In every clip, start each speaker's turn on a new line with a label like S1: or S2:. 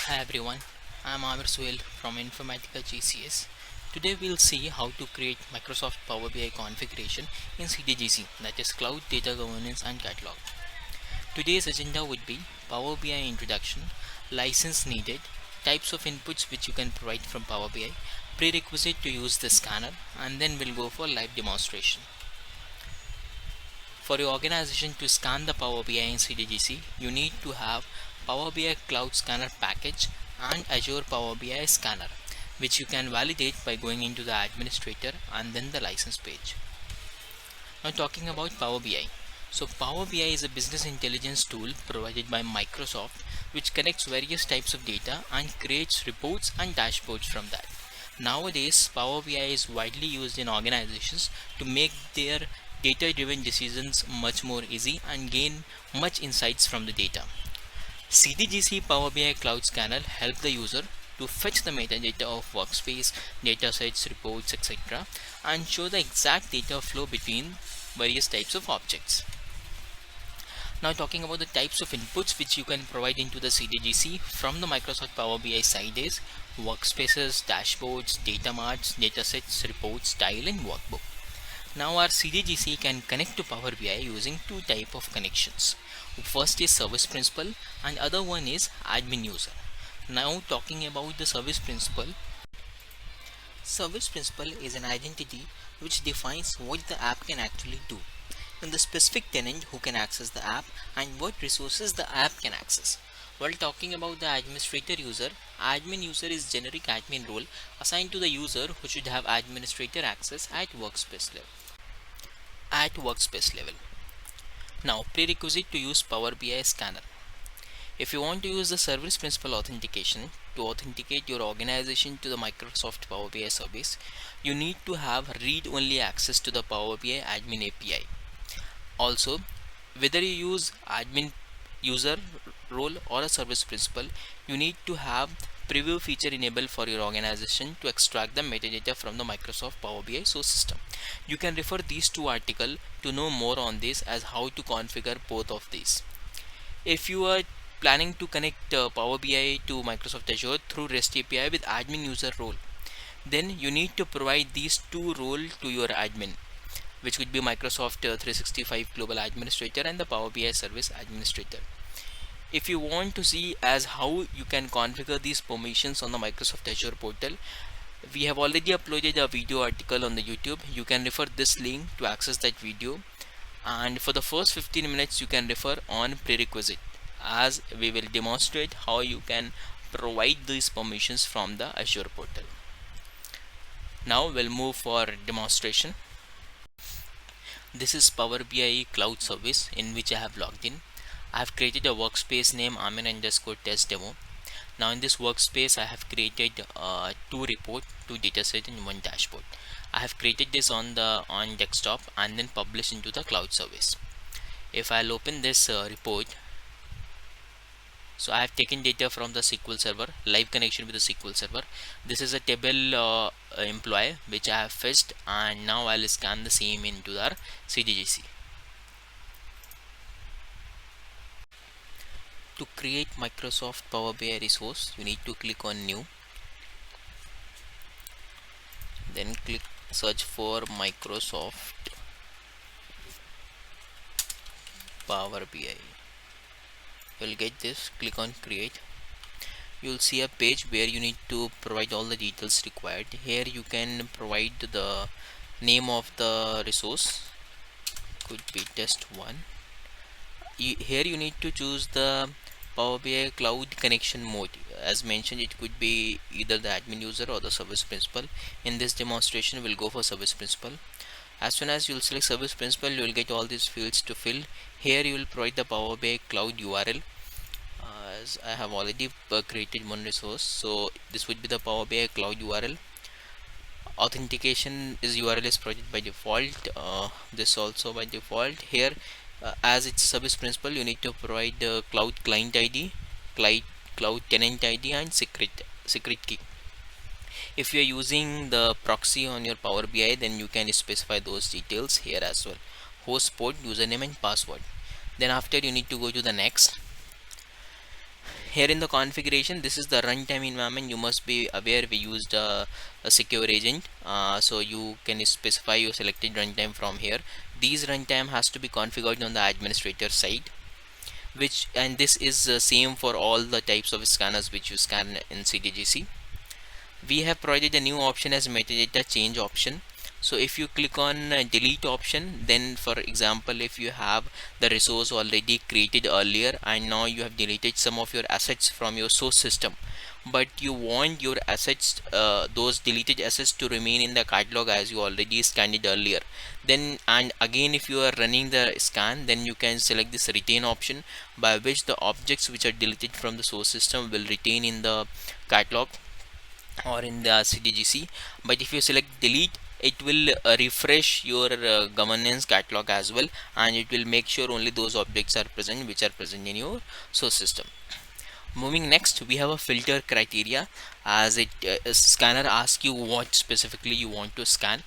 S1: Hi everyone, I'm Amir Suel from Informatica GCS. Today we'll see how to create Microsoft Power BI configuration in CDGC, that is Cloud Data Governance and Catalog. Today's agenda would be Power BI introduction, license needed, types of inputs which you can provide from Power BI, prerequisite to use the scanner, and then we'll go for live demonstration. For your organization to scan the Power BI in CDGC, you need to have Power BI Cloud Scanner package and Azure Power BI Scanner, which you can validate by going into the administrator and then the license page. Now talking about Power BI. So Power BI is a business intelligence tool provided by Microsoft which connects various types of data and creates reports and dashboards from that. Nowadays, Power BI is widely used in organizations to make their data-driven decisions much more easy and gain much insights from the data. CDGC Power BI Cloud Scanner helps the user to fetch the metadata of workspace, datasets, reports, etc. and show the exact data flow between various types of objects. Now talking about the types of inputs which you can provide into the CDGC from the Microsoft Power BI side is workspaces, dashboards, data marts, datasets, reports, style and workbook. Now our CDGC can connect to Power BI using two type of connections. First is service principal and other one is admin user. Now talking about the service principal. Service principal is an identity which defines what the app can actually do, and the specific tenant who can access the app and what resources the app can access. While talking about the administrator user, admin user is generic admin role assigned to the user who should have administrator access at workspace level. Now prerequisite to use Power BI scanner. If you want to use the service principal authentication to authenticate your organization to the Microsoft Power BI service, you need to have read-only access to the Power BI admin API. Also, whether you use admin user role or a service principal, you need to have preview feature enabled for your organization to extract the metadata from the Microsoft Power BI source system. You can refer these two articles to know more on this as how to configure both of these. If you are planning to connect Power BI to Microsoft Azure through REST API with admin user role, then you need to provide these two roles to your admin, which would be Microsoft 365 Global Administrator and the Power BI Service Administrator. If you want to see as how you can configure these permissions on the Microsoft Azure portal, we have already uploaded a video article on the YouTube. You can refer this link to access that video, and for the first 15 minutes you can refer on prerequisite, as we will demonstrate how you can provide these permissions from the Azure portal. Now we'll move for demonstration. This is Power BI Cloud Service in which I have logged in. I have created a workspace name Amin_test demo. Now in this workspace I have created two report, two dataset and one dashboard. I have created this on desktop and then published into the cloud service. If I'll open this report, so I have taken data from the SQL server, live connection with the SQL server. This is a table employee which I have fetched, and now I'll scan the same into our CDGC. To create Microsoft Power BI resource, you need to click on new, then click search for Microsoft Power BI. You'll get this, click on create. You'll see a page where you need to provide all the details required. Here you can provide the name of the resource, could be test1. Here you need to choose the Power BI cloud connection mode. As mentioned, it could be either the admin user or the service principal. In this demonstration we'll go for service principal. As soon as you'll select service principal, you will get all these fields to fill. Here you will provide the Power BI cloud URL. As I have already created one resource, so this would be the Power BI cloud URL. Authentication is URL is provided by default. This also by default. Here as it's service principal, you need to provide the cloud client ID, cloud tenant ID and secret key. If you are using the proxy on your Power BI, then you can specify those details here as well. Host port, username and password. Then after, you need to go to the next. Here in the configuration, this is the runtime environment. You must be aware we used a secure agent, so you can specify your selected runtime from here. These runtime has to be configured on the administrator side, which, and this is same for all the types of scanners which you scan in CDGC. We have provided a new option as metadata change option. So if you click on delete option, then for example, if you have the resource already created earlier and now you have deleted some of your assets from your source system, but you want your assets, those deleted assets, to remain in the catalog as you already scanned it earlier, then, and again if you are running the scan, then you can select this retain option, by which the objects which are deleted from the source system will retain in the catalog or in the CDGC. But if you select delete, it will refresh your governance catalog as well, and it will make sure only those objects are present which are present in your source system. Moving next, we have a filter criteria, as it scanner asks you what specifically you want to scan.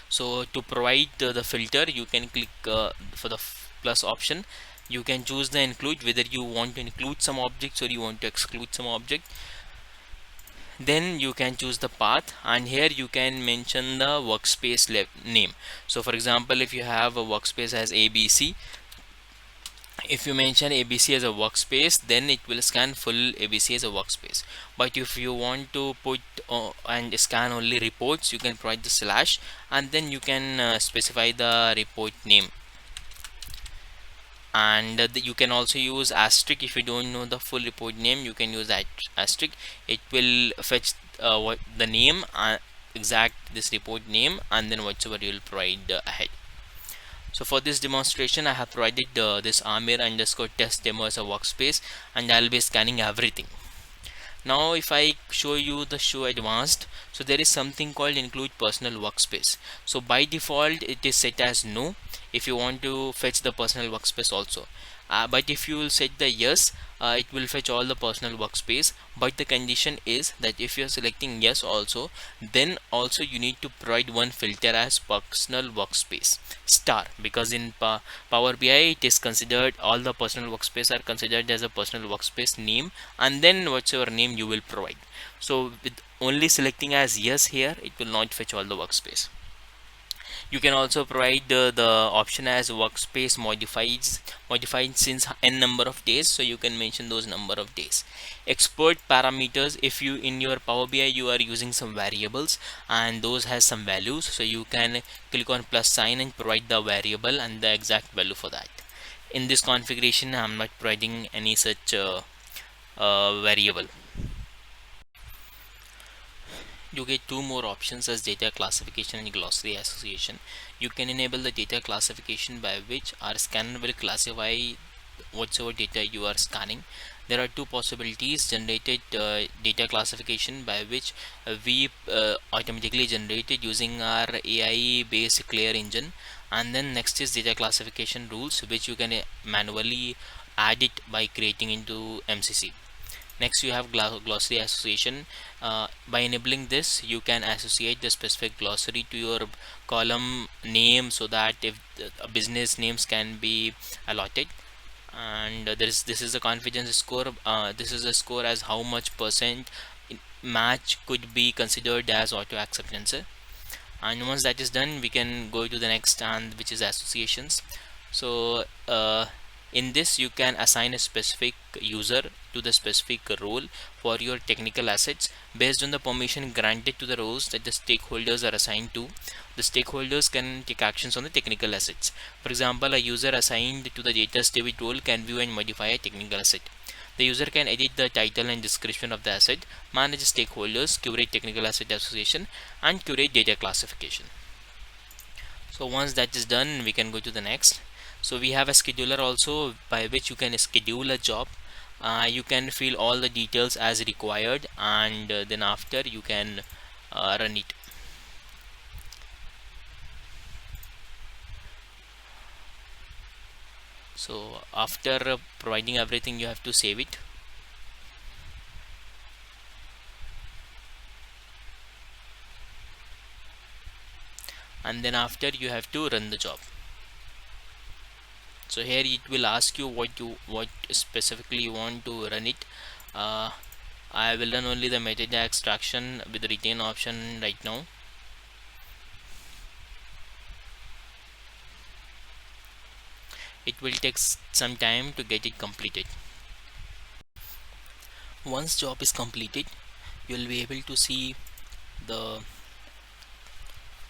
S1: So to provide the filter, you can click for the plus option. You can choose the include, whether you want to include some objects or you want to exclude some object. Then you can choose the path, and here you can mention the workspace name. So for example, if you have a workspace as ABC, if you mention ABC as a workspace, then it will scan full ABC as a workspace. But if you want to put and scan only reports, you can provide the slash, and then you can specify the report name. And you can also use asterisk. If you don't know the full report name, you can use that asterisk. It will fetch what the name, exact this report name, and then whatever you will provide ahead. So for this demonstration, I have provided this Amir underscore test demo as a workspace, and I'll be scanning everything. Now if I show you the show advanced, so there is something called include personal workspace. So by default it is set as no if you want to fetch the personal workspace also, but if you will set the yes, it will fetch all the personal workspace. But the condition is that if you are selecting yes also, then also you need to provide one filter as personal workspace star, because in Power BI it is considered, all the personal workspace are considered as a personal workspace name, and then whatever name you will provide. So with only selecting as yes here, it will not fetch all the workspace. You can also provide the option as workspace modified since n number of days, so you can mention those number of days. Export parameters, if you in your Power BI you are using some variables and those has some values, so you can click on plus sign and provide the variable and the exact value for that. In this configuration, I'm not providing any such variable. You get two more options as data classification and glossary association. You can enable the data classification, by which our scanner will classify whatsoever data you are scanning. There are two possibilities: generated data classification, by which we automatically generated using our AI based clear engine, and then next is data classification rules, which you can manually add it by creating into MCC. Next you have glossary association. By enabling this, you can associate the specific glossary to your column name, so that if business names can be allotted. And this is a confidence score. This is a score as how much percent match could be considered as auto acceptance. And once that is done, we can go to the next, and which is associations. So in this you can assign a specific user to the specific role for your technical assets based on the permission granted to the roles that the stakeholders are assigned to. The stakeholders can take actions on the technical assets. For example, a user assigned to the data steward role can view and modify a technical asset. The user can edit the title and description of the asset, manage stakeholders, curate technical asset association, and curate data classification. So once that is done, we can go to the next. So we have a scheduler also, by which you can schedule a job. You can fill all the details as required, and then after you can run it. So after providing everything, you have to save it. And then after you have to run the job. So here it will ask you what specifically you want to run it. uh, I will run only the metadata extraction with the retain option right now. It will take some time to get it completed. Once job is completed, you will be able to see the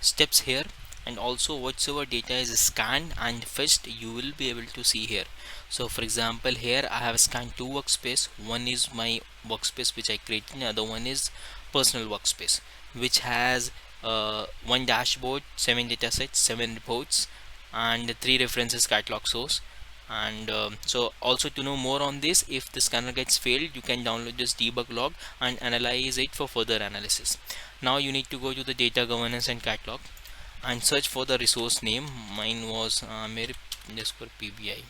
S1: steps here, and also whatsoever data is scanned and fetched you will be able to see here. So for example, here I have scanned two workspace. One is my workspace which I created, and the other one is personal workspace, which has one dashboard, 7 data sets, 7 reports, and 3 references catalog source. And so also, to know more on this, if the scanner gets failed, you can download this debug log and analyze it for further analysis. Now you need to go to the data governance and catalog and search for the resource name. Mine was mere underscore pbi.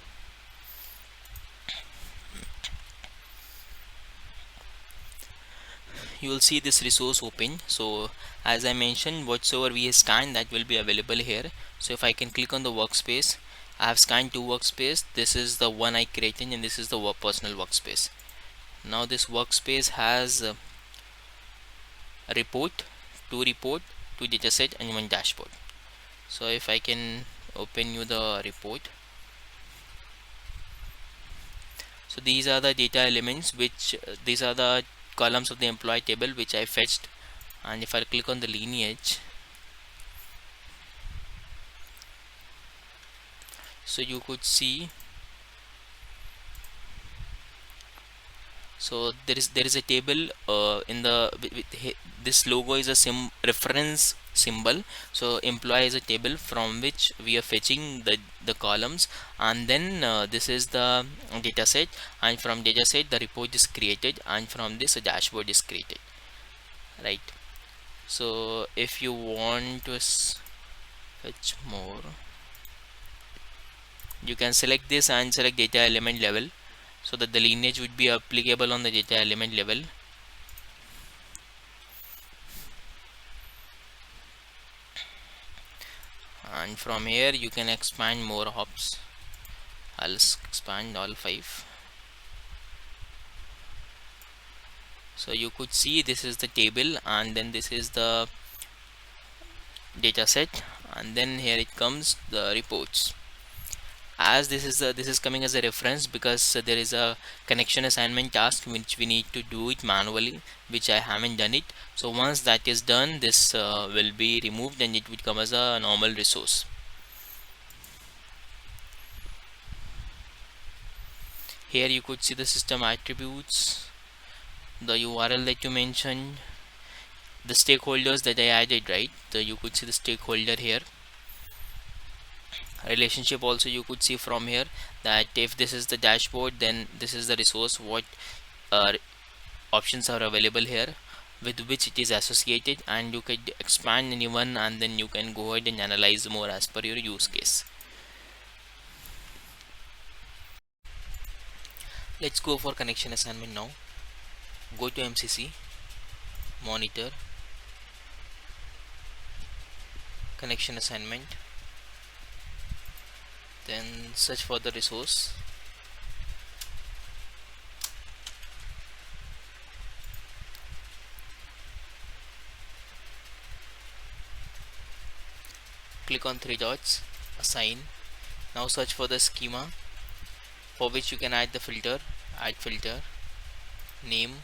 S1: You will see this resource open. So as I mentioned, whatsoever we have scanned, that will be available here. So if I can click on the workspace, I have scanned two workspace. This is the one I created, and this is the personal workspace. Now this workspace has a report, two dataset, and one dashboard. So if I can open you the report, so these are the data elements which these are the columns of the employee table which I fetched. And if I click on the lineage, so you could see, so there is a table in the this logo is a reference symbol. So employee is a table from which we are fetching the columns, and then this is the data set, and from data set the report is created, and from this a dashboard is created, right? So if you want to fetch more, you can select this and select data element level, so that the lineage would be applicable on the data element level. And from here you can expand more hops. I'll expand all 5. So you could see this is the table, and then this is the data set, and then here it comes the reports. As this is coming as a reference because there is a connection assignment task which we need to do it manually, which I haven't done it. So once that is done, this will be removed and it would come as a normal resource. Here you could see the system attributes, the URL that you mentioned, the stakeholders that I added, right? You could see the stakeholder here. Relationship also you could see from here, that if this is the dashboard, then this is the resource, what options are available here with which it is associated, and you could expand anyone, and then you can go ahead and analyze more as per your use case. Let's go for connection assignment now. Go to MCC, monitor, connection assignment, then search for the resource. Click on 3 dots, assign. Now search for the schema, for which you can add the filter, add filter, name,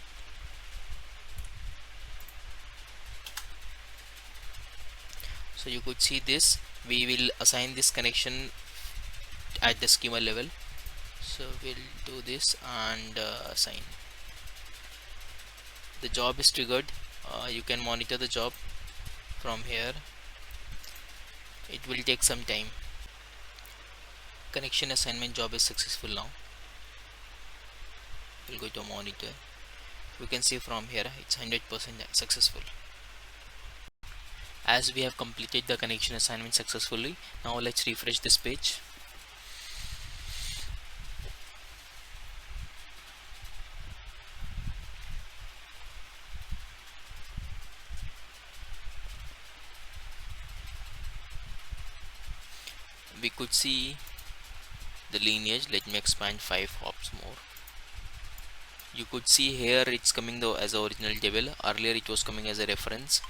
S1: so you could see this. We will assign this connection at the schema level, so we'll do this and assign. The job is triggered. You can monitor the job from here. It will take some time. Connection assignment job is successful now. We'll go to monitor. We can see from here it's 100% successful. As we have completed the connection assignment successfully, now let's refresh this page. We could see the lineage. Let me expand 5 hops more. You could see here it's coming though as a original table. Earlier it was coming as a reference,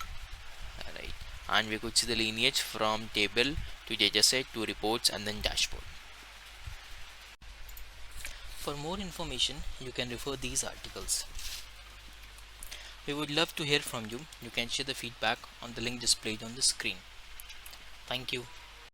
S1: right? And we could see the lineage from table to dataset to reports and then dashboard. For more information, you can refer these articles. We would love to hear from you. You can share the feedback on the link displayed on the screen. Thank you.